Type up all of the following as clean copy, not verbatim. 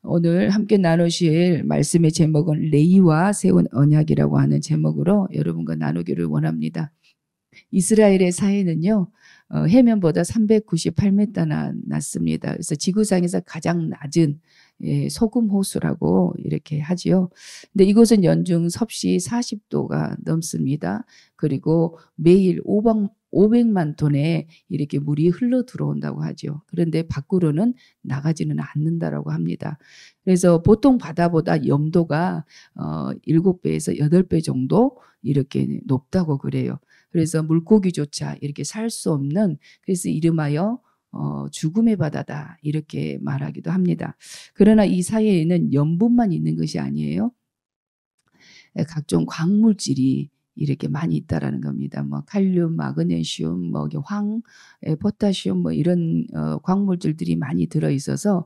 오늘 함께 나누실 말씀의 제목은 레위와 세운 언약이라고 하는 제목으로 여러분과 나누기를 원합니다. 이스라엘의 사해는요, 해면보다 398m나 낮습니다. 그래서 지구상에서 가장 낮은 소금 호수라고 이렇게 하지요. 근데 이곳은 연중 섭씨 40도가 넘습니다. 그리고 매일 500만 톤의 이렇게 물이 흘러 들어온다고 하죠. 그런데 밖으로는 나가지는 않는다라고 합니다. 그래서 보통 바다보다 염도가 7배에서 8배 정도 이렇게 높다고 그래요. 그래서 물고기조차 이렇게 살 수 없는, 그래서 이름하여 죽음의 바다다 이렇게 말하기도 합니다. 그러나 이 사이에는 염분만 있는 것이 아니에요. 각종 광물질이 이렇게 많이 있다라는 겁니다. 뭐 칼륨, 마그네슘, 뭐 황, 포타슘 뭐 이런 광물질들이 많이 들어 있어서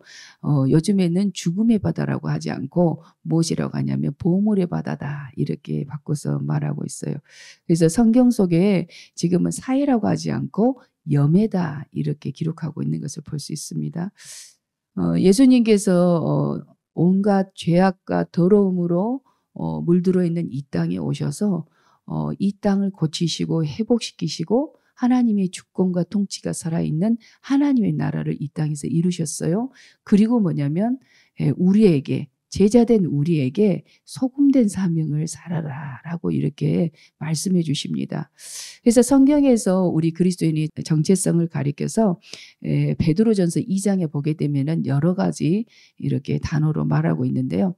요즘에는 죽음의 바다라고 하지 않고 무엇이라고 하냐면 보물의 바다다 이렇게 바꿔서 말하고 있어요. 그래서 성경 속에 지금은 사해라고 하지 않고 염해다 이렇게 기록하고 있는 것을 볼 수 있습니다. 예수님께서 온갖 죄악과 더러움으로 물들어 있는 이 땅에 오셔서 이 땅을 고치시고 회복시키시고 하나님의 주권과 통치가 살아있는 하나님의 나라를 이 땅에서 이루셨어요. 그리고 뭐냐면 우리에게, 제자된 우리에게 소금된 사명을 살아라 라고 이렇게 말씀해 주십니다. 그래서 성경에서 우리 그리스도인의 정체성을 가리켜서 베드로전서 2장에 보게 되면은 여러 가지 이렇게 단어로 말하고 있는데요.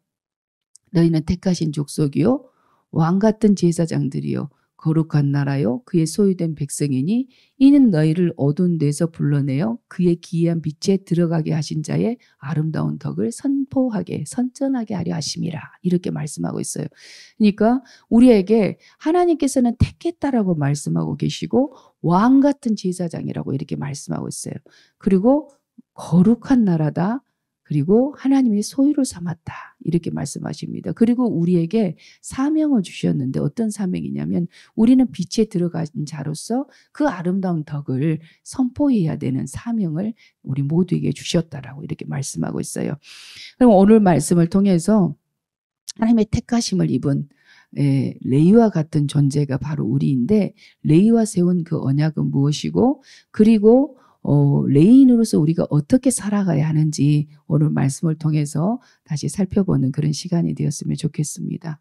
너희는 택하신 족속이요 왕 같은 제사장들이요 거룩한 나라요 그의 소유된 백성이니 이는 너희를 어두운 데서 불러내어 그의 기이한 빛에 들어가게 하신 자의 아름다운 덕을 선포하게 선전하게 하려 하심이라 이렇게 말씀하고 있어요. 그러니까 우리에게 하나님께서는 택했다라고 말씀하고 계시고 왕 같은 제사장이라고 이렇게 말씀하고 있어요. 그리고 거룩한 나라다. 그리고 하나님의 소유를 삼았다 이렇게 말씀하십니다. 그리고 우리에게 사명을 주셨는데 어떤 사명이냐면 우리는 빛에 들어간 자로서 그 아름다운 덕을 선포해야 되는 사명을 우리 모두에게 주셨다라고 이렇게 말씀하고 있어요. 그럼 오늘 말씀을 통해서 하나님의 택하심을 입은 레위와 같은 존재가 바로 우리인데 레위와 세운 그 언약은 무엇이고 그리고 레위인으로서 우리가 어떻게 살아가야 하는지 오늘 말씀을 통해서 다시 살펴보는 그런 시간이 되었으면 좋겠습니다.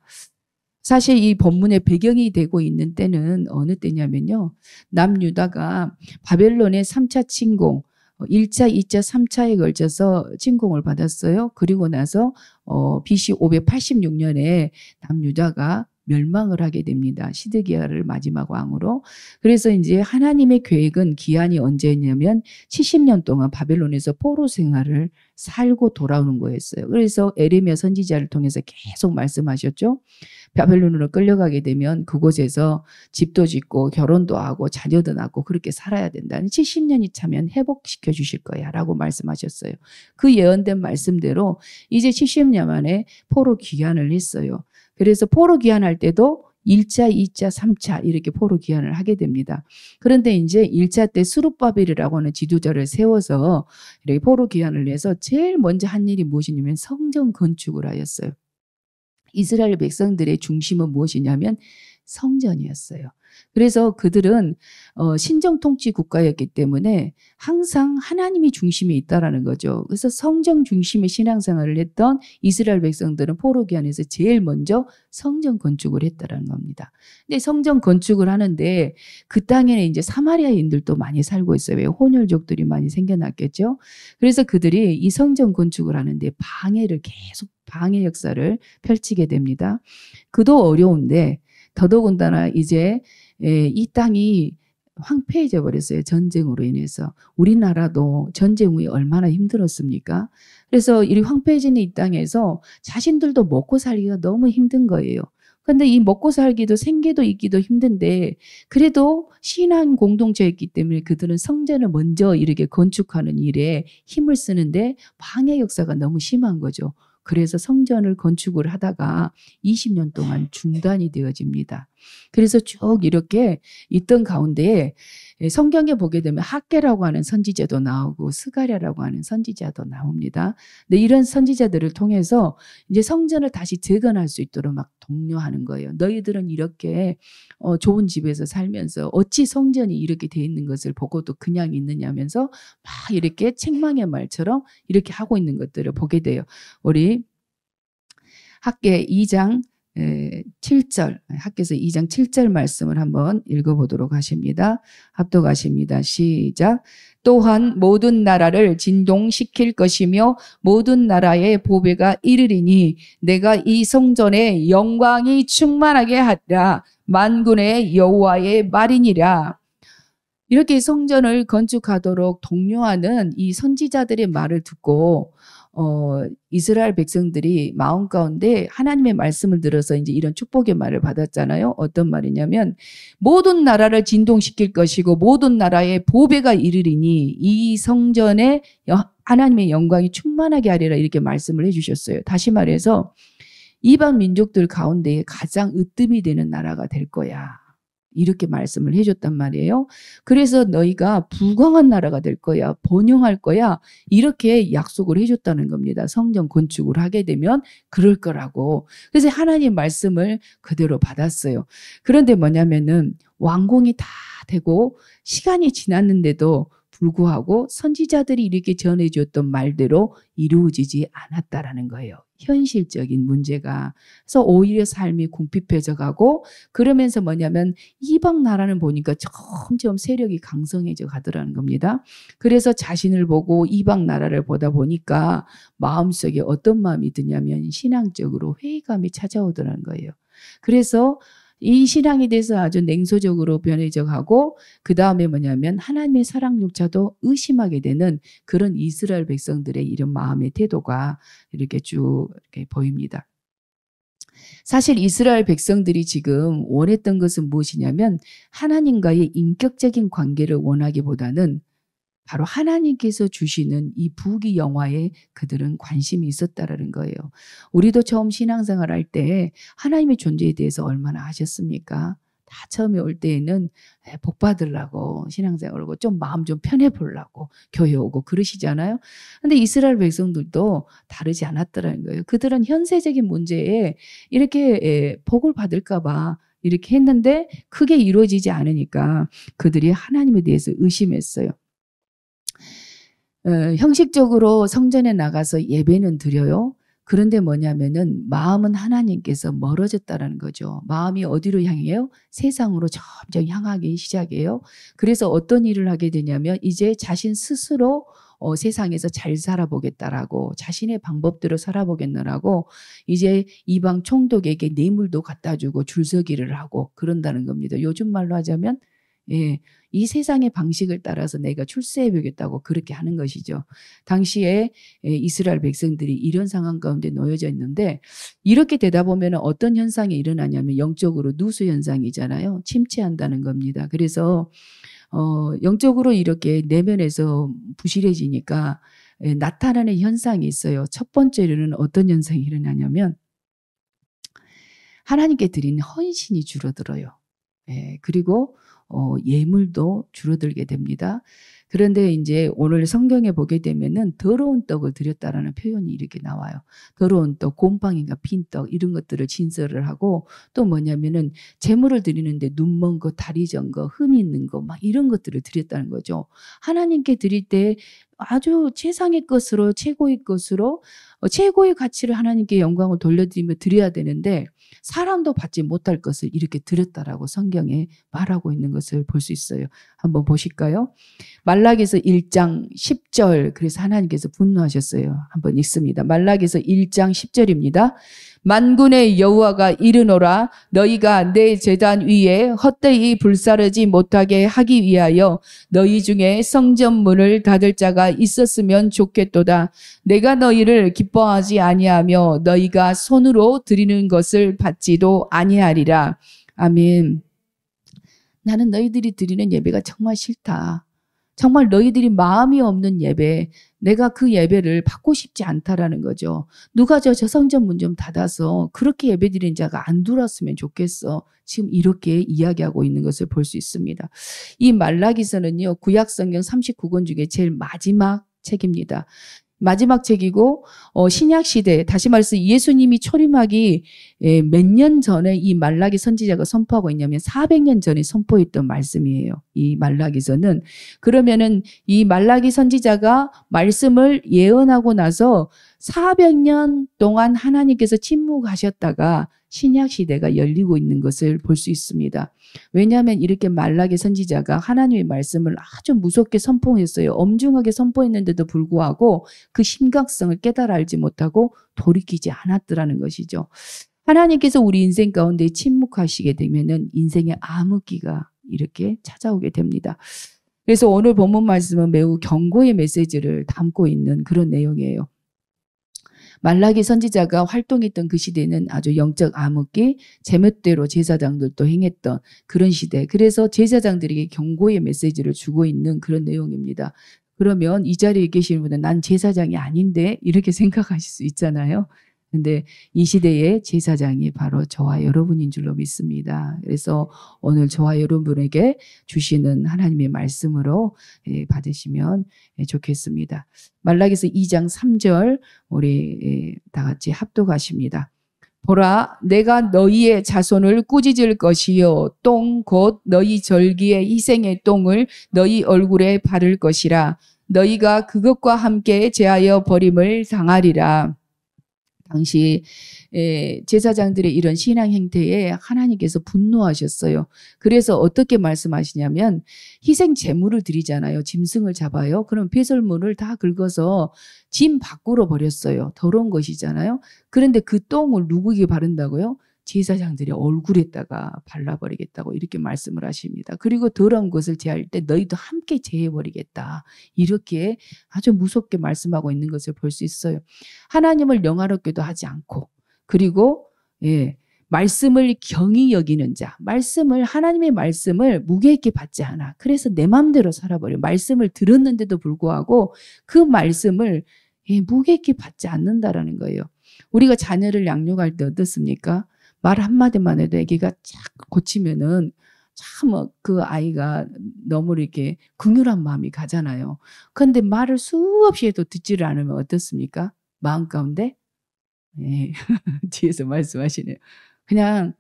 사실 이 본문의 배경이 되고 있는 때는 어느 때냐면요. 남유다가 바벨론의 3차 침공, 1차, 2차, 3차에 걸쳐서 침공을 받았어요. 그리고 나서 BC 586년에 남유다가 멸망을 하게 됩니다. 시드기야를 마지막 왕으로. 그래서 이제 하나님의 계획은 기한이 언제냐면 70년 동안 바벨론에서 포로 생활을 살고 돌아오는 거였어요. 그래서 에레미야 선지자를 통해서 계속 말씀하셨죠. 바벨론으로 끌려가게 되면 그곳에서 집도 짓고 결혼도 하고 자녀도 낳고 그렇게 살아야 된다는 70년이 차면 회복시켜 주실 거야 라고 말씀하셨어요. 그 예언된 말씀대로 이제 70년 만에 포로 귀환을 했어요. 그래서 포로 귀환할 때도 1차, 2차, 3차 이렇게 포로 귀환을 하게 됩니다. 그런데 이제 1차 때 스룹바벨이라고 하는 지도자를 세워서 이렇게 포로 귀환을 해서 제일 먼저 한 일이 무엇이냐면 성전 건축을 하였어요. 이스라엘 백성들의 중심은 무엇이냐면 성전이었어요. 그래서 그들은 신정 통치 국가였기 때문에 항상 하나님이 중심에 있다라는 거죠. 그래서 성전 중심의 신앙생활을 했던 이스라엘 백성들은 포로 귀환에서 제일 먼저 성전 건축을 했다라는 겁니다. 근데 성전 건축을 하는데 그 땅에는 이제 사마리아인들도 많이 살고 있어요. 왜? 혼혈족들이 많이 생겨났겠죠. 그래서 그들이 이 성전 건축을 하는데 계속 방해 역사를 펼치게 됩니다. 그도 어려운데 더더군다나 이제 이 땅이 황폐해져 버렸어요. 전쟁으로 인해서. 우리나라도 전쟁 후에 얼마나 힘들었습니까? 그래서 이 황폐해진 이 땅에서 자신들도 먹고 살기가 너무 힘든 거예요. 그런데 이 먹고 살기도 생계도 있기도 힘든데 그래도 신앙 공동체였기 때문에 그들은 성전을 먼저 이렇게 건축하는 일에 힘을 쓰는데 방해 역사가 너무 심한 거죠. 그래서 성전을 건축을 하다가 20년 동안 중단이 되어집니다. 그래서 쭉 이렇게 있던 가운데에 성경에 보게 되면 학개라고 하는 선지자도 나오고 스가랴라고 하는 선지자도 나옵니다. 근데 이런 선지자들을 통해서 이제 성전을 다시 재건할 수 있도록 막 독려하는 거예요. 너희들은 이렇게 좋은 집에서 살면서 어찌 성전이 이렇게 돼 있는 것을 보고도 그냥 있느냐면서 막 이렇게 책망의 말처럼 이렇게 하고 있는 것들을 보게 돼요. 우리 학개 2장 7절, 학개서 2장 7절 말씀을 한번 읽어보도록 하십니다. 합독하십니다. 시작. 또한 모든 나라를 진동시킬 것이며 모든 나라의 보배가 이르리니 내가 이 성전에 영광이 충만하게 하리라. 만군의 여호와의 말이니라. 이렇게 성전을 건축하도록 독려하는 이 선지자들의 말을 듣고 이스라엘 백성들이 마음 가운데 하나님의 말씀을 들어서 이제 이런 축복의 말을 받았잖아요. 어떤 말이냐면 모든 나라를 진동시킬 것이고 모든 나라의 보배가 이르리니 이 성전에 하나님의 영광이 충만하게 하리라 이렇게 말씀을 해주셨어요. 다시 말해서 이방 민족들 가운데 가장 으뜸이 되는 나라가 될 거야. 이렇게 말씀을 해줬단 말이에요. 그래서 너희가 부강한 나라가 될 거야. 번영할 거야. 이렇게 약속을 해줬다는 겁니다. 성전 건축을 하게 되면 그럴 거라고. 그래서 하나님 말씀을 그대로 받았어요. 그런데 뭐냐면은 완공이 다 되고 시간이 지났는데도 불구하고 선지자들이 이렇게 전해줬던 말대로 이루어지지 않았다라는 거예요. 현실적인 문제가. 그래서 오히려 삶이 궁핍해져 가고 그러면서 뭐냐면 이방 나라는 보니까 점점 세력이 강성해져 가더라는 겁니다. 그래서 자신을 보고 이방 나라를 보다 보니까 마음속에 어떤 마음이 드냐면 신앙적으로 회의감이 찾아오더라는 거예요. 그래서 이 신앙에 대해서 아주 냉소적으로 변해져 가고 그 다음에 뭐냐면 하나님의 사랑조차도 의심하게 되는 그런 이스라엘 백성들의 이런 마음의 태도가 이렇게 쭉 이렇게 보입니다. 사실 이스라엘 백성들이 지금 원했던 것은 무엇이냐면 하나님과의 인격적인 관계를 원하기보다는 바로 하나님께서 주시는 이 부귀 영화에 그들은 관심이 있었다라는 거예요. 우리도 처음 신앙생활 할 때 하나님의 존재에 대해서 얼마나 아셨습니까? 다 처음에 올 때에는 복 받으려고 신앙생활하고 좀 마음 좀 편해 보려고 교회 오고 그러시잖아요. 근데 이스라엘 백성들도 다르지 않았더라는 거예요. 그들은 현세적인 문제에 이렇게 복을 받을까 봐 이렇게 했는데 크게 이루어지지 않으니까 그들이 하나님에 대해서 의심했어요. 형식적으로 성전에 나가서 예배는 드려요. 그런데 뭐냐면은 마음은 하나님께서 멀어졌다라는 거죠. 마음이 어디로 향해요? 세상으로 점점 향하기 시작해요. 그래서 어떤 일을 하게 되냐면 이제 자신 스스로 세상에서 잘 살아보겠다라고 자신의 방법대로 살아보겠다라고 이제 이방 총독에게 뇌물도 갖다 주고 줄서기를 하고 그런다는 겁니다. 요즘 말로 하자면 이 세상의 방식을 따라서 내가 출세해 보겠다고 그렇게 하는 것이죠. 당시에 이스라엘 백성들이 이런 상황 가운데 놓여져 있는데 이렇게 되다 보면 어떤 현상이 일어나냐면 영적으로 누수 현상이잖아요. 침체한다는 겁니다. 그래서 영적으로 이렇게 내면에서 부실해지니까 나타나는 현상이 있어요. 첫 번째로는 어떤 현상이 일어나냐면 하나님께 드린 헌신이 줄어들어요. 그리고 예물도 줄어들게 됩니다. 그런데 이제 오늘 성경에 보게 되면은 더러운 떡을 드렸다라는 표현이 이렇게 나와요. 더러운 떡, 곰팡이가 핀 떡 이런 것들을 진설을 하고 또 뭐냐면은 제물을 드리는데 눈 먼 거, 다리 전 거, 흠 있는 거 막 이런 것들을 드렸다는 거죠. 하나님께 드릴 때 아주 최상의 것으로 최고의 것으로 최고의 가치를 하나님께 영광을 돌려드리며 드려야 되는데 사람도 받지 못할 것을 이렇게 드렸다라고 성경에 말하고 있는 것을 볼 수 있어요. 한번 보실까요? 말라기서 1장 10절 그래서 하나님께서 분노하셨어요. 한번 읽습니다. 말라기서 1장 10절입니다. 만군의 여호와가 이르노라 너희가 내 제단 위에 헛되이 불사르지 못하게 하기 위하여 너희 중에 성전 문을 닫을 자가 있었으면 좋겠도다. 내가 너희를 기뻐하지 아니하며 너희가 손으로 드리는 것을 받지도 아니하리라. 아멘. 나는 너희들이 드리는 예배가 정말 싫다. 정말 너희들이 마음이 없는 예배, 내가 그 예배를 받고 싶지 않다라는 거죠. 누가 저 성전 문 좀 닫아서 그렇게 예배드린 자가 안 들어왔으면 좋겠어. 지금 이렇게 이야기하고 있는 것을 볼 수 있습니다. 이 말라기서는요, 구약 성경 39권 중에 제일 마지막 책입니다. 마지막 책이고 신약 시대, 다시 말해서 예수님이 초림하기 몇 년 전에 이 말라기 선지자가 선포하고 있냐면 400년 전에 선포했던 말씀이에요. 이 말라기서는. 그러면은 이 말라기 선지자가 말씀을 예언하고 나서 400년 동안 하나님께서 침묵하셨다가 신약 시대가 열리고 있는 것을 볼 수 있습니다. 왜냐하면 이렇게 말라기 선지자가 하나님의 말씀을 아주 무섭게 선포했어요. 엄중하게 선포했는데도 불구하고 그 심각성을 깨달아 알지 못하고 돌이키지 않았더라는 것이죠. 하나님께서 우리 인생 가운데 침묵하시게 되면은 인생의 암흑기가 이렇게 찾아오게 됩니다. 그래서 오늘 본문 말씀은 매우 경고의 메시지를 담고 있는 그런 내용이에요. 말라기 선지자가 활동했던 그 시대는 아주 영적 암흑기, 제멋대로 제사장들도 행했던 그런 시대. 그래서 제사장들에게 경고의 메시지를 주고 있는 그런 내용입니다. 그러면 이 자리에 계시는 분은 난 제사장이 아닌데 이렇게 생각하실 수 있잖아요. 근데 이 시대의 제사장이 바로 저와 여러분인 줄로 믿습니다. 그래서 오늘 저와 여러분에게 주시는 하나님의 말씀으로 받으시면 좋겠습니다. 말라기서 2장 3절 우리 다 같이 합독하십니다. 보라, 내가 너희의 자손을 꾸짖을 것이요 똥 곧 너희 절기의 희생의 똥을 너희 얼굴에 바를 것이라. 너희가 그것과 함께 제하여 버림을 당하리라. 당시 제사장들의 이런 신앙 행태에 하나님께서 분노하셨어요. 그래서 어떻게 말씀하시냐면 희생 제물을 드리잖아요. 짐승을 잡아요. 그럼 배설물을 다 긁어서 짐 밖으로 버렸어요. 더러운 것이잖아요. 그런데 그 똥을 누구에게 바른다고요? 제사장들의 얼굴에다가 발라버리겠다고 이렇게 말씀을 하십니다. 그리고 더러운 것을 제할 때 너희도 함께 제해버리겠다. 이렇게 아주 무섭게 말씀하고 있는 것을 볼 수 있어요. 하나님을 영화롭게도 하지 않고 그리고 말씀을 경히 여기는 자, 하나님의 말씀을 무게 있게 받지 않아. 그래서 내 마음대로 살아버려. 말씀을 들었는데도 불구하고 그 말씀을 무게 있게 받지 않는다라는 거예요. 우리가 자녀를 양육할 때 어떻습니까? 말 한마디만 해도 애기가 쫙 고치면은 참 그 아이가 너무 이렇게 긍휼한 마음이 가잖아요. 그런데 말을 수없이 해도 듣지를 않으면 어떻습니까? 마음 가운데? 뒤에서 말씀하시네요. 그냥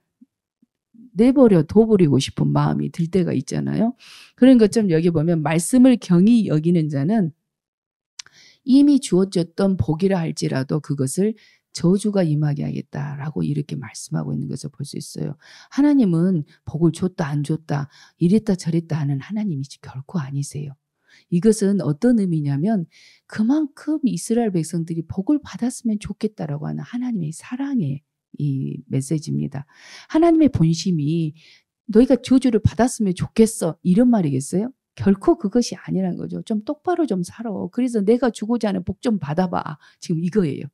내버려 둬버리고 싶은 마음이 들 때가 있잖아요. 그런 것처럼 여기 보면 말씀을 경히 여기는 자는 이미 주어졌던 복이라 할지라도 그것을 저주가 임하게 하겠다라고 이렇게 말씀하고 있는 것을 볼 수 있어요. 하나님은 복을 줬다 안 줬다 이랬다 저랬다 하는 하나님이지 결코 아니세요. 이것은 어떤 의미냐면 그만큼 이스라엘 백성들이 복을 받았으면 좋겠다라고 하는 하나님의 사랑의 이 메시지입니다. 하나님의 본심이 너희가 저주를 받았으면 좋겠어 이런 말이겠어요? 결코 그것이 아니라는 거죠. 좀 똑바로 좀 살아. 그래서 내가 주고자 하는 복 좀 받아봐. 지금 이거예요.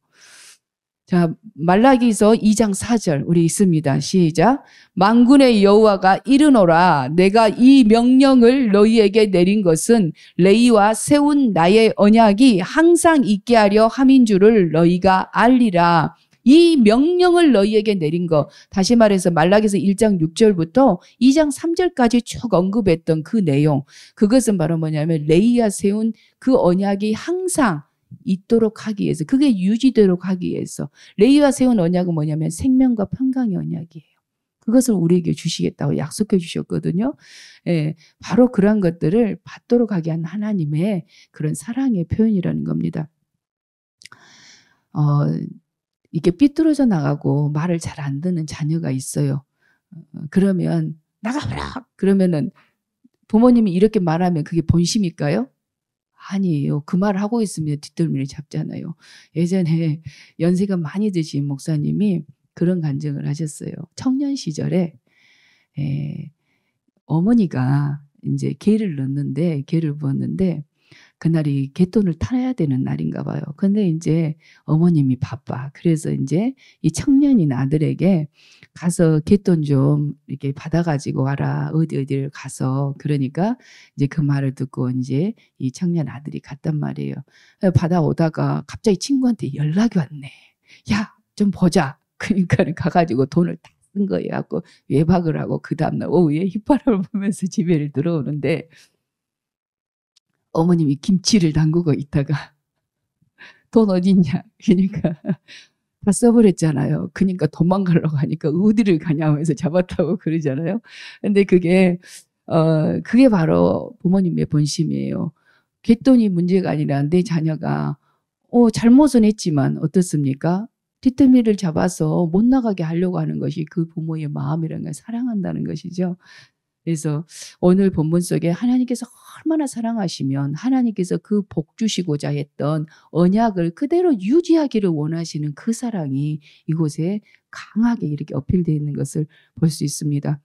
자, 말라기서 2장 4절 우리 있습니다. 시작. 만군의 여호와가 이르노라 내가 이 명령을 너희에게 내린 것은 레위와 세운 나의 언약이 항상 있게 하려 함인 줄을 너희가 알리라. 이 명령을 너희에게 내린 거 다시 말해서 말라기서 1장 6절부터 2장 3절까지 쭉 언급했던 그 내용 그것은 바로 뭐냐면 레위와 세운 그 언약이 항상 있도록 하기 위해서 그게 유지되도록 하기 위해서 레위와 세운 언약은 뭐냐면 생명과 평강의 언약이에요. 그것을 우리에게 주시겠다고 약속해 주셨거든요. 바로 그런 것들을 받도록 하게 한 하나님의 그런 사랑의 표현이라는 겁니다. 이게 삐뚤어져 나가고 말을 잘 안 듣는 자녀가 있어요. 그러면 나가봐라 그러면은 부모님이 이렇게 말하면 그게 본심일까요? 아니에요. 그 말을 하고 있으면 뒷덜미를 잡잖아요. 예전에 연세가 많이 드신 목사님이 그런 간증을 하셨어요. 청년 시절에 어머니가 이제 개를 부었는데 그날이 갯돈을 타야 되는 날인가 봐요. 근데 이제 어머님이 바빠. 그래서 이제 이 청년인 아들에게 가서 갯돈 좀 이렇게 받아가지고 와라. 어디를 가서. 그러니까 이제 그 말을 듣고 이제 이 청년 아들이 갔단 말이에요. 받아오다가 갑자기 친구한테 연락이 왔네. 야, 좀 보자. 그러니까 가가지고 돈을 다 쓴 거예요. 갖고 외박을 하고 그 다음날 오후에 휘파람을 보면서 집에 들어오는데 어머님이 김치를 담그고 있다가 돈 어딨냐? 그러니까 다 써버렸잖아요. 그러니까 도망가려고 하니까 어디를 가냐면서 잡았다고 그러잖아요. 근데 그게 바로 부모님의 본심이에요. 갯돈이 문제가 아니라 내 자녀가 잘못은 했지만 어떻습니까? 뒷덜미를 잡아서 못 나가게 하려고 하는 것이 그 부모의 마음이라는 걸 사랑한다는 것이죠. 그래서 오늘 본문 속에 하나님께서 얼마나 사랑하시면 하나님께서 그 복 주시고자 했던 언약을 그대로 유지하기를 원하시는 그 사랑이 이곳에 강하게 이렇게 어필되어 있는 것을 볼 수 있습니다.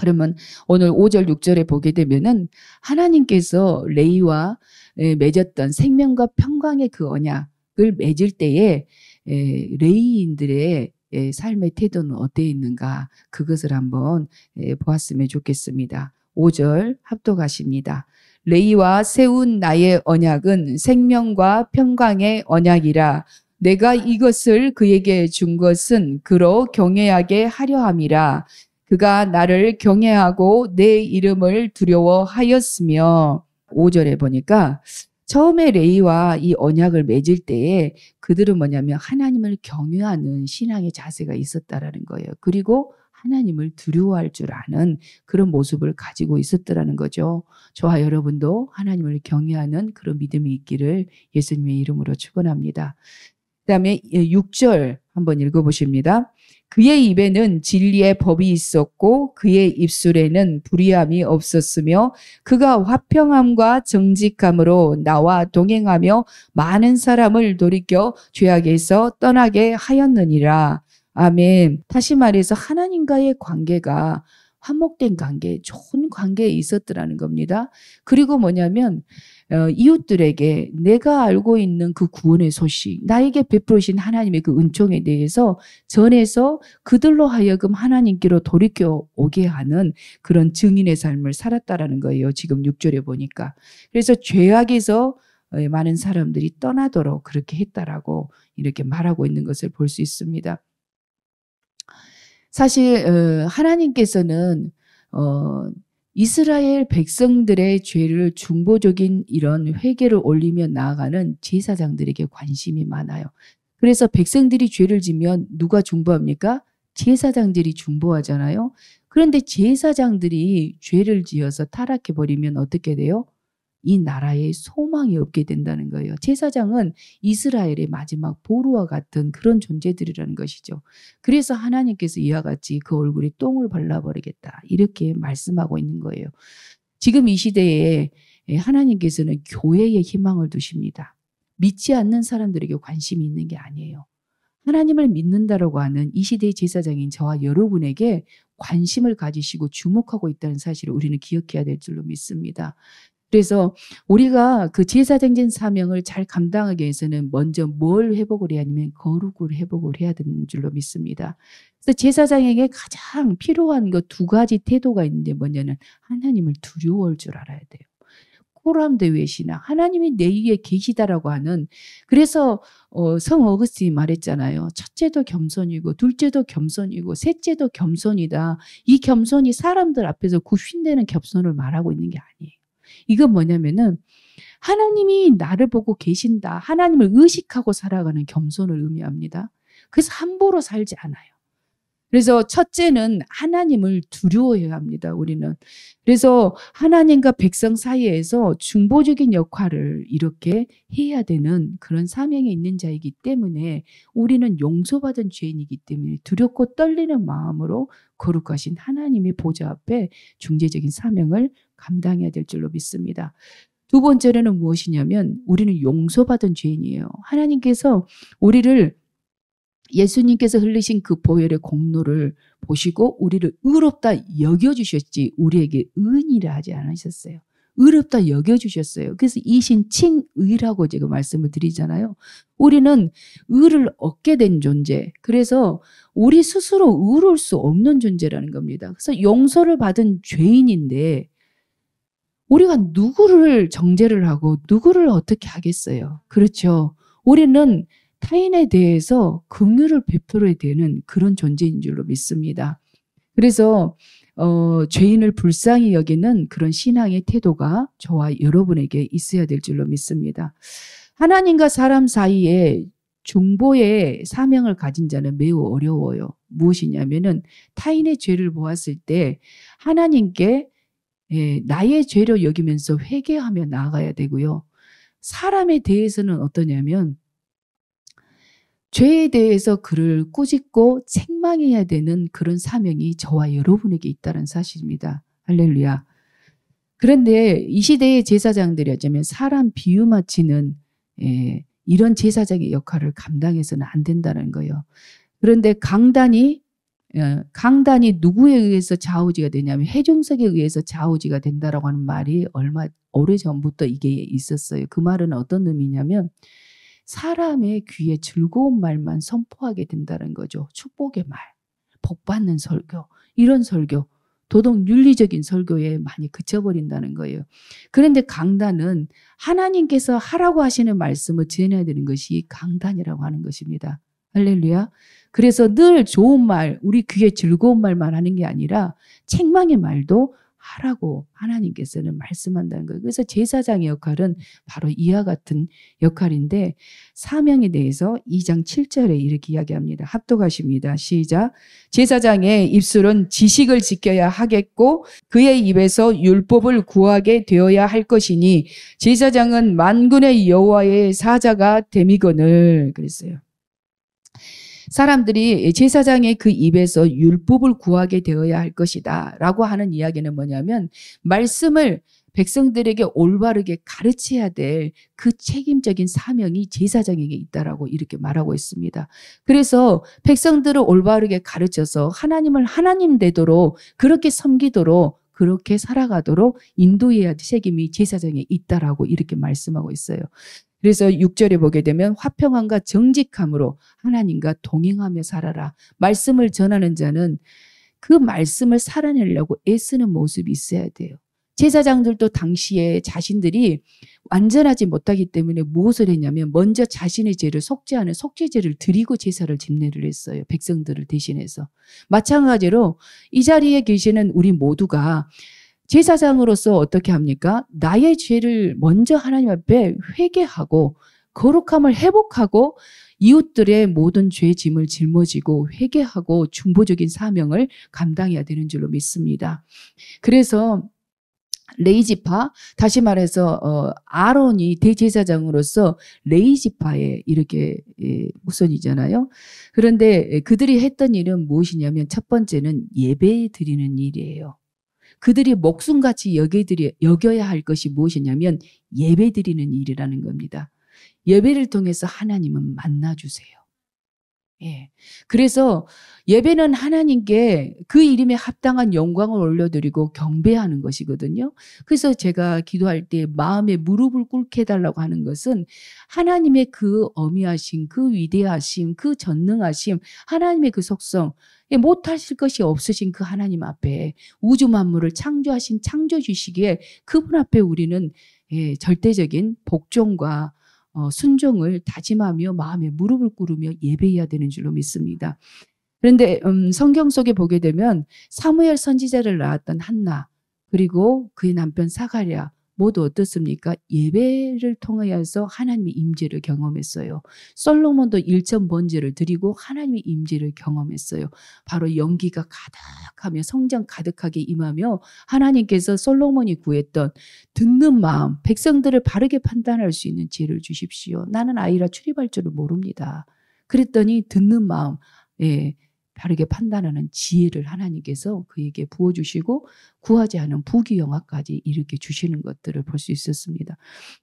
그러면 오늘 5절 6절에 보게 되면은 하나님께서 레위와 맺었던 생명과 평강의 그 언약을 맺을 때에 레위인들의 삶의 태도는 어디에 있는가 그것을 한번 보았으면 좋겠습니다. 5절 합독하십니다. 레위와 세운 나의 언약은 생명과 평강의 언약이라. 내가 이것을 그에게 준 것은 그로 경외하게 하려 함이라. 그가 나를 경외하고 내 이름을 두려워하였으며. 5절에 보니까 처음에 레위와 이 언약을 맺을 때에 그들은 뭐냐면 하나님을 경외하는 신앙의 자세가 있었다라는 거예요. 그리고 하나님을 두려워할 줄 아는 그런 모습을 가지고 있었더라는 거죠. 저와 여러분도 하나님을 경외하는 그런 믿음이 있기를 예수님의 이름으로 축원합니다. 그다음에 6절 한번 읽어보십니다. 그의 입에는 진리의 법이 있었고 그의 입술에는 불의함이 없었으며 그가 화평함과 정직함으로 나와 동행하며 많은 사람을 돌이켜 죄악에서 떠나게 하였느니라. 아멘. 다시 말해서 하나님과의 관계가 화목된 관계, 좋은 관계에 있었더라는 겁니다. 그리고 뭐냐면 이웃들에게 내가 알고 있는 그 구원의 소식, 나에게 베푸신 하나님의 그 은총에 대해서 전해서 그들로 하여금 하나님께로 돌이켜 오게 하는 그런 증인의 삶을 살았다라는 거예요. 지금 6절에 보니까. 그래서 죄악에서 많은 사람들이 떠나도록 그렇게 했다라고 이렇게 말하고 있는 것을 볼 수 있습니다. 사실 하나님께서는 이스라엘 백성들의 죄를 중보적인 이런 회개를 올리며 나아가는 제사장들에게 관심이 많아요. 그래서 백성들이 죄를 지면 누가 중보합니까? 제사장들이 중보하잖아요. 그런데 제사장들이 죄를 지어서 타락해버리면 어떻게 돼요? 이 나라에 소망이 없게 된다는 거예요. 제사장은 이스라엘의 마지막 보루와 같은 그런 존재들이라는 것이죠. 그래서 하나님께서 이와 같이 그 얼굴에 똥을 발라버리겠다 이렇게 말씀하고 있는 거예요. 지금 이 시대에 하나님께서는 교회에 희망을 두십니다. 믿지 않는 사람들에게 관심이 있는 게 아니에요. 하나님을 믿는다라고 하는 이 시대의 제사장인 저와 여러분에게 관심을 가지시고 주목하고 있다는 사실을 우리는 기억해야 될 줄로 믿습니다. 그래서 우리가 그 제사장진 사명을 잘 감당하기 위해서는 먼저 뭘 회복을 해야 하냐면 거룩을 회복을 해야 되는 줄로 믿습니다. 그래서 제사장에게 가장 필요한 그 두 가지 태도가 있는데 뭐냐면 하나님을 두려워할 줄 알아야 돼요. 코람데웨 신앙, 하나님이 내 위에 계시다라고 하는. 그래서 성 어거스틴이 말했잖아요. 첫째도 겸손이고 둘째도 겸손이고 셋째도 겸손이다. 이 겸손이 사람들 앞에서 굽신대는 겸손을 말하고 있는 게 아니에요. 이건 뭐냐면은 하나님이 나를 보고 계신다. 하나님을 의식하고 살아가는 겸손을 의미합니다. 그래서 함부로 살지 않아요. 그래서 첫째는 하나님을 두려워해야 합니다. 우리는. 그래서 하나님과 백성 사이에서 중보적인 역할을 이렇게 해야 되는 그런 사명에 있는 자이기 때문에 우리는 용서받은 죄인이기 때문에 두렵고 떨리는 마음으로 거룩하신 하나님의 보좌 앞에 중재적인 사명을 감당해야 될 줄로 믿습니다. 두 번째로는 무엇이냐면 우리는 용서받은 죄인이에요. 하나님께서 우리를 예수님께서 흘리신 그 보혈의 공로를 보시고 우리를 의롭다 여겨주셨지 우리에게 의인이라 하지 않으셨어요. 의롭다 여겨주셨어요. 그래서 이신 칭의라고 제가 말씀을 드리잖아요. 우리는 의를 얻게 된 존재. 그래서 우리 스스로 의로울 수 없는 존재라는 겁니다. 그래서 용서를 받은 죄인인데 우리가 누구를 정죄를 하고 누구를 어떻게 하겠어요. 그렇죠. 우리는 타인에 대해서 긍휼을 베풀어야 되는 그런 존재인 줄로 믿습니다. 그래서 죄인을 불쌍히 여기는 그런 신앙의 태도가 저와 여러분에게 있어야 될 줄로 믿습니다. 하나님과 사람 사이에 중보의 사명을 가진 자는 매우 어려워요. 무엇이냐면은 타인의 죄를 보았을 때 하나님께 나의 죄로 여기면서 회개하며 나아가야 되고요. 사람에 대해서는 어떠냐면 죄에 대해서 그를 꾸짖고 책망해야 되는 그런 사명이 저와 여러분에게 있다는 사실입니다. 할렐루야. 그런데 이 시대의 제사장들이 어쩌면 사람 비유 맞히는 이런 제사장의 역할을 감당해서는 안 된다는 거예요. 그런데 강단이 누구에 의해서 좌우지가 되냐면 해중석에 의해서 좌우지가 된다라고 하는 말이 얼마 오래전부터 이게 있었어요. 그 말은 어떤 의미냐면 사람의 귀에 즐거운 말만 선포하게 된다는 거죠. 축복의 말, 복받는 설교, 이런 설교, 도덕 윤리적인 설교에 많이 그쳐버린다는 거예요. 그런데 강단은 하나님께서 하라고 하시는 말씀을 전해야 되는 것이 강단이라고 하는 것입니다. 할렐루야. 그래서 늘 좋은 말, 우리 귀에 즐거운 말만 하는 게 아니라 책망의 말도 하라고 하나님께서는 말씀한다는 거예요. 그래서 제사장의 역할은 바로 이와 같은 역할인데 사명에 대해서 2장 7절에 이렇게 이야기합니다. 합독하십니다. 시작. 제사장의 입술은 지식을 지켜야 하겠고 그의 입에서 율법을 구하게 되어야 할 것이니 제사장은 만군의 여호와의 사자가 됨이거늘 그랬어요. 사람들이 제사장의 그 입에서 율법을 구하게 되어야 할 것이다 라고 하는 이야기는 뭐냐면 말씀을 백성들에게 올바르게 가르쳐야 될 그 책임적인 사명이 제사장에게 있다라고 이렇게 말하고 있습니다. 그래서 백성들을 올바르게 가르쳐서 하나님을 하나님 되도록 그렇게 섬기도록 그렇게 살아가도록 인도해야 할 책임이 제사장에 있다라고 이렇게 말씀하고 있어요. 그래서 6절에 보게 되면 화평함과 정직함으로 하나님과 동행하며 살아라. 말씀을 전하는 자는 그 말씀을 살아내려고 애쓰는 모습이 있어야 돼요. 제사장들도 당시에 자신들이 완전하지 못하기 때문에 무엇을 했냐면 먼저 자신의 죄를 속죄하는 속죄제를 드리고 제사를 집례를 했어요. 백성들을 대신해서. 마찬가지로 이 자리에 계시는 우리 모두가 제사장으로서 어떻게 합니까? 나의 죄를 먼저 하나님 앞에 회개하고 거룩함을 회복하고 이웃들의 모든 죄 짐을 짊어지고 회개하고 중보적인 사명을 감당해야 되는 줄로 믿습니다. 그래서 레위지파, 다시 말해서 아론이 대제사장으로서 레위지파의 이렇게 후손이잖아요. 그런데 그들이 했던 일은 무엇이냐면 첫 번째는 예배 드리는 일이에요. 그들이 목숨같이 여겨야 할 것이 무엇이냐면 예배 드리는 일이라는 겁니다. 예배를 통해서 하나님은 만나주세요. 예. 그래서 예배는 하나님께 그 이름에 합당한 영광을 올려드리고 경배하는 것이거든요. 그래서 제가 기도할 때 마음에 무릎을 꿇게 해달라고 하는 것은 하나님의 그 어미하심, 그 위대하심, 그 전능하심, 하나님의 그 속성, 못하실 것이 없으신 그 하나님 앞에 우주 만물을 창조하신 창조주시기에 그분 앞에 우리는 절대적인 복종과 순종을 다짐하며 마음에 무릎을 꿇으며 예배해야 되는 줄로 믿습니다. 그런데 성경 속에 보게 되면 사무엘 선지자를 낳았던 한나 그리고 그의 남편 사가랴 모두 어떻습니까? 예배를 통하여서 하나님의 임재를 경험했어요. 솔로몬도 1,000번제를 드리고 하나님의 임재를 경험했어요. 바로 연기가 가득하며 성장 가득하게 임하며 하나님께서 솔로몬이 구했던 듣는 마음, 백성들을 바르게 판단할 수 있는 지혜를 주십시오. 나는 아이라 출입할 줄을 모릅니다. 그랬더니 듣는 마음, 바르게 판단하는 지혜를 하나님께서 그에게 부어주시고 구하지 않은 부귀영화까지 이렇게 주시는 것들을 볼 수 있었습니다.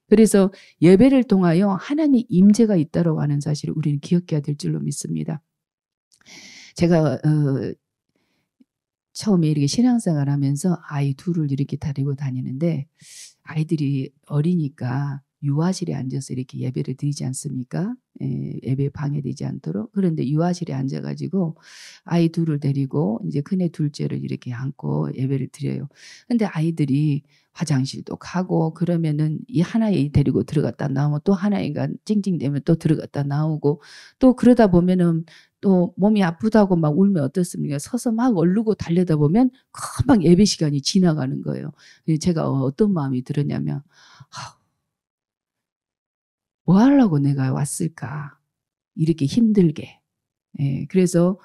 그래서 예배를 통하여 하나님의 임재가 있다고 하는 사실을 우리는 기억해야 될 줄로 믿습니다. 제가 처음에 이렇게 신앙생활 하면서 아이 둘을 이렇게 데리고 다니는데 아이들이 어리니까 유아실에 앉아서 이렇게 예배를 드리지 않습니까? 예배 방해되지 않도록. 그런데 유아실에 앉아가지고 아이 둘을 데리고 이제 큰애 둘째를 이렇게 안고 예배를 드려요. 근데 아이들이 화장실도 가고 그러면은 이 하나애 데리고 들어갔다 나오면 또 하나애가 찡찡대면 또 들어갔다 나오고 또 그러다 보면은 또 몸이 아프다고 막 울면 어떻습니까? 서서 막 얼르고 달려다 보면 금방 예배 시간이 지나가는 거예요. 제가 어떤 마음이 들었냐면 뭐 하려고 내가 왔을까? 이렇게 힘들게. 그래서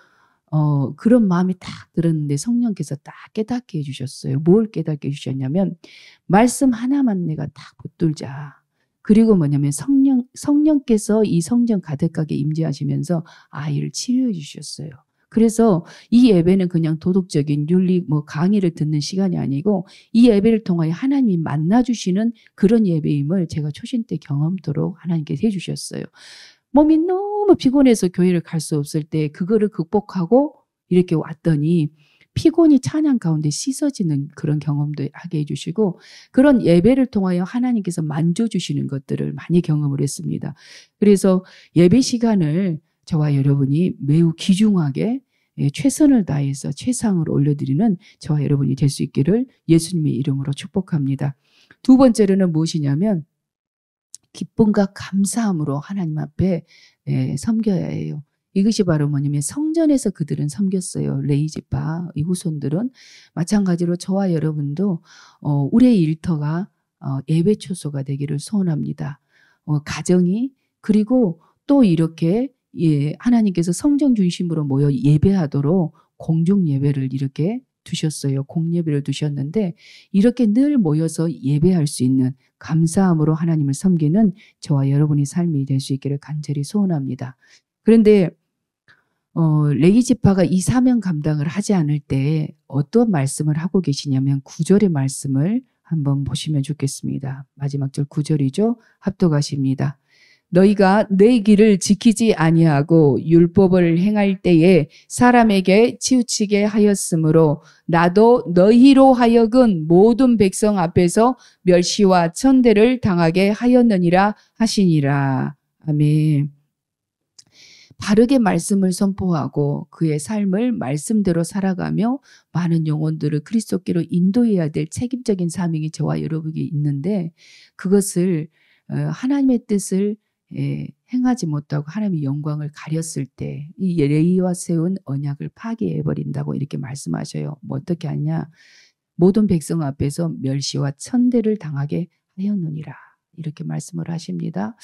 그런 마음이 딱 들었는데 성령께서 딱 깨닫게 해주셨어요. 뭘 깨닫게 해주셨냐면 말씀 하나만 내가 딱 붙들자. 그리고 뭐냐면 성령께서 이 성전 가득하게 임재하시면서 아이를 치료해 주셨어요. 그래서 이 예배는 그냥 도덕적인 윤리 뭐 강의를 듣는 시간이 아니고 이 예배를 통하여 하나님이 만나주시는 그런 예배임을 제가 초신 때 경험토록 하나님께서 해주셨어요. 몸이 너무 피곤해서 교회를 갈 수 없을 때 그거를 극복하고 이렇게 왔더니 피곤이 찬양 가운데 씻어지는 그런 경험도 하게 해주시고 그런 예배를 통하여 하나님께서 만져주시는 것들을 많이 경험을 했습니다. 그래서 예배 시간을 저와 여러분이 매우 귀중하게 최선을 다해서 최상을 올려드리는 저와 여러분이 될 수 있기를 예수님의 이름으로 축복합니다. 두 번째로는 무엇이냐면 기쁨과 감사함으로 하나님 앞에 섬겨야 해요. 이것이 바로 뭐냐면 성전에서 그들은 섬겼어요. 레이지파 이 후손들은 마찬가지로 저와 여러분도 우리의 일터가 예배 초소가 되기를 소원합니다. 가정이 그리고 또 이렇게 하나님께서 성전 중심으로 모여 예배하도록 공중 예배를 이렇게 두셨어요. 공예배를 두셨는데 이렇게 늘 모여서 예배할 수 있는 감사함으로 하나님을 섬기는 저와 여러분의 삶이 될 수 있기를 간절히 소원합니다. 그런데 레위 지파가 이 사명 감당을 하지 않을 때 어떤 말씀을 하고 계시냐면 9절의 말씀을 한번 보시면 좋겠습니다. 마지막 절 9절이죠. 합독하십니다. 너희가 내 길을 지키지 아니하고 율법을 행할 때에 사람에게 치우치게 하였으므로 나도 너희로 하여금 모든 백성 앞에서 멸시와 천대를 당하게 하였느니라 하시니라. 아멘. 바르게 말씀을 선포하고 그의 삶을 말씀대로 살아가며 많은 영혼들을 그리스도께로 인도해야 될 책임적인 사명이 저와 여러분에게 있는데 그것을 하나님의 뜻을 행하지 못하고 하나님의 영광을 가렸을 때 이 레위와 세운 언약을 파괴해버린다고 이렇게 말씀하셔요. 뭐 어떻게 하냐. 모든 백성 앞에서 멸시와 천대를 당하게 하였느니라. 이렇게 말씀을 하십니다.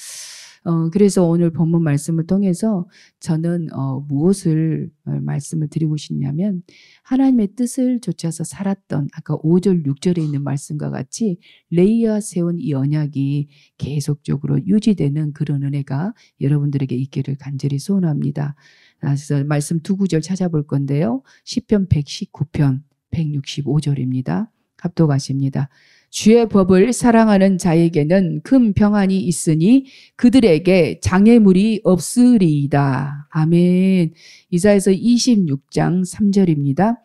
그래서 오늘 본문 말씀을 통해서 저는 무엇을 말씀을 드리고 싶냐면 하나님의 뜻을 좇아서 살았던 아까 5절 6절에 있는 말씀과 같이 레위와 세운 이 언약이 계속적으로 유지되는 그런 은혜가 여러분들에게 있기를 간절히 소원합니다. 그래서 말씀 두 구절 찾아볼 건데요. 시편 119편 165절입니다. 합독하십니다. 주의 법을 사랑하는 자에게는 큰 평안이 있으니 그들에게 장애물이 없으리이다. 아멘. 이사야서 26장 3절입니다.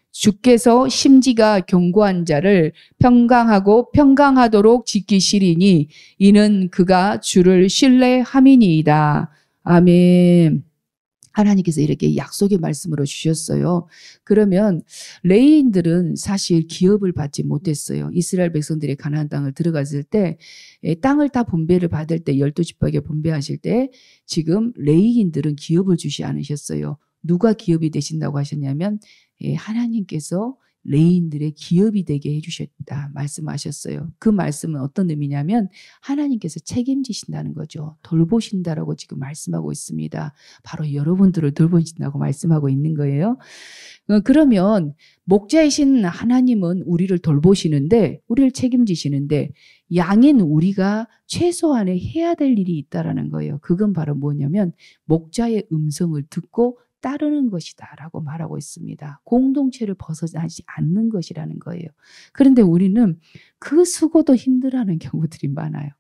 주께서 심지가 견고한 자를 평강하고 평강하도록 지키시리니 이는 그가 주를 신뢰함이니이다. 아멘. 하나님께서 이렇게 약속의 말씀으로 주셨어요. 그러면 레위인들은 사실 기업을 받지 못했어요. 이스라엘 백성들이 가나안 땅을 들어갔을 때 땅을 다 분배를 받을 때 12지파에 분배하실 때 지금 레위인들은 기업을 주지 않으셨어요. 누가 기업이 되신다고 하셨냐면 하나님께서 레위인들의 기업이 되게 해주셨다 말씀하셨어요. 그 말씀은 어떤 의미냐면 하나님께서 책임지신다는 거죠. 돌보신다라고 지금 말씀하고 있습니다. 바로 여러분들을 돌보신다고 말씀하고 있는 거예요. 그러면 목자이신 하나님은 우리를 돌보시는데 우리를 책임지시는데 양인 우리가 최소한의 해야 될 일이 있다라는 거예요. 그건 바로 뭐냐면 목자의 음성을 듣고 따르는 것이다 라고 말하고 있습니다. 공동체를 벗어나지 않는 것이라는 거예요. 그런데 우리는 그 수고도 힘들어하는 경우들이 많아요.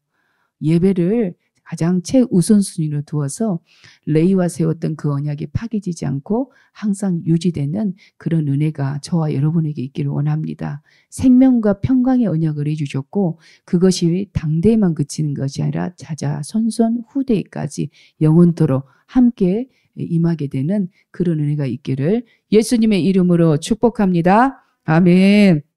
예배를 가장 최우선순위로 두어서 레위와 세웠던 그 언약이 파괴지지 않고 항상 유지되는 그런 은혜가 저와 여러분에게 있기를 원합니다. 생명과 평강의 언약을 해주셨고 그것이 당대에만 그치는 것이 아니라 자자손손 후대까지 영원토록 함께 임하게 되는 그런 은혜가 있기를 예수님의 이름으로 축복합니다. 아멘.